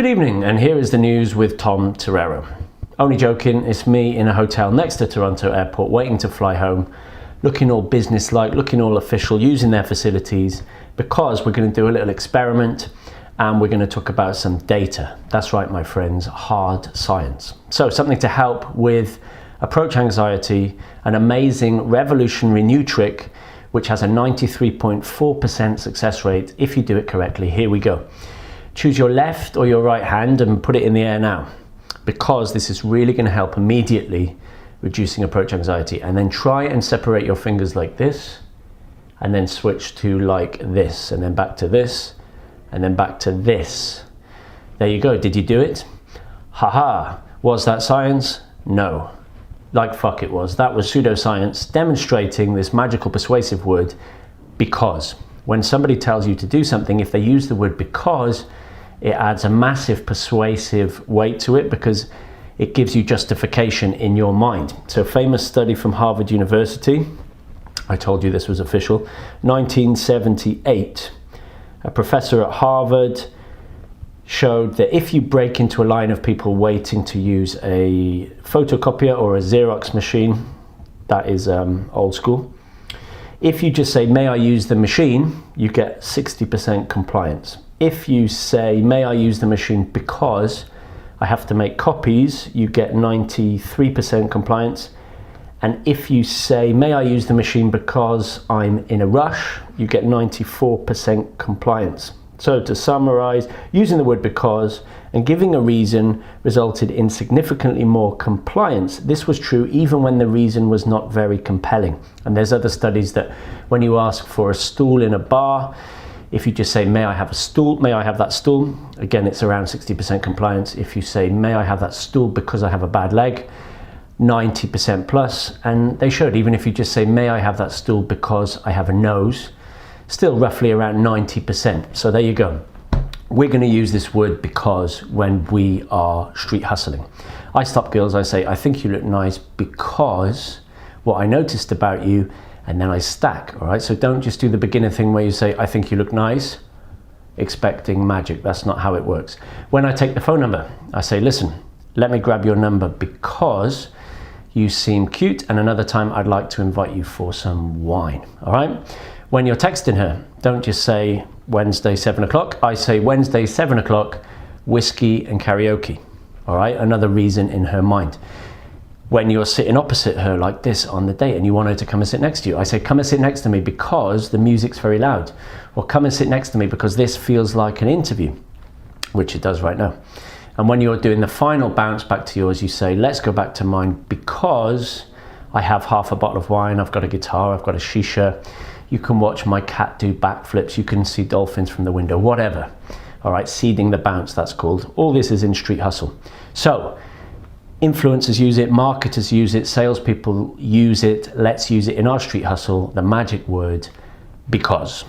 Good evening, and here is the news with Tom Torero. Only joking, it's me in a hotel next to Toronto Airport waiting to fly home, looking all business-like, looking all official, using their facilities, because we're going to do a little experiment and we're going to talk about some data. That's right, my friends, hard science. So something to help with approach anxiety, an amazing revolutionary new trick which has a 93.4% success rate if you do it correctly. Here we go. Choose your left or your right hand and put it in the air now, because this is really going to help immediately reducing approach anxiety. And then try and separate your fingers like this, and then switch to like this, and then back to this, and then back to this. There you go. Did you do it? Haha. Was that science? No. Like fuck it was. That was pseudoscience demonstrating this magical persuasive word, because. When somebody tells you to do something, if they use the word because, it adds a massive persuasive weight to it because it gives you justification in your mind. So famous study from Harvard University, I told you this was official, 1978. A professor at Harvard showed that if you break into a line of people waiting to use a photocopier or a Xerox machine, that is old school, if you just say, may I use the machine, you get 60% compliance. If you say, may I use the machine because I have to make copies, you get 93% compliance. And if you say, may I use the machine because I'm in a rush, you get 94% compliance. So to summarize, using the word because and giving a reason resulted in significantly more compliance. This was true even when the reason was not very compelling. And there's other studies that when you ask for a stool in a bar, if you just say, may I have a stool, may I have that stool? Again, it's around 60% compliance. If you say, may I have that stool because I have a bad leg? 90% plus. And they showed, even if you just say, may I have that stool because I have a nose? Still roughly around 90%. So there you go. We're going to use this word because when we are street hustling. I stop girls, I say, I think you look nice because what I noticed about you, and then I stack, all right? So don't just do the beginner thing where you say, I think you look nice, expecting magic. That's not how it works. When I take the phone number, I say, listen, let me grab your number because you seem cute, and another time I'd like to invite you for some wine, all right? When you're texting her, don't just say Wednesday 7 o'clock. I say Wednesday 7 o'clock, whiskey and karaoke. All right, another reason in her mind. When you're sitting opposite her like this on the date and you want her to come and sit next to you, I say, come and sit next to me because the music's very loud. Or come and sit next to me because this feels like an interview, which it does right now. And when you're doing the final bounce back to yours, you say, let's go back to mine because I have half a bottle of wine, I've got a guitar, I've got a shisha. You can watch my cat do backflips. You can see dolphins from the window, whatever. All right, seeding the bounce, that's called. All this is in Street Hustle. So influencers use it, marketers use it, salespeople use it. Let's use it in our Street Hustle, the magic word, because.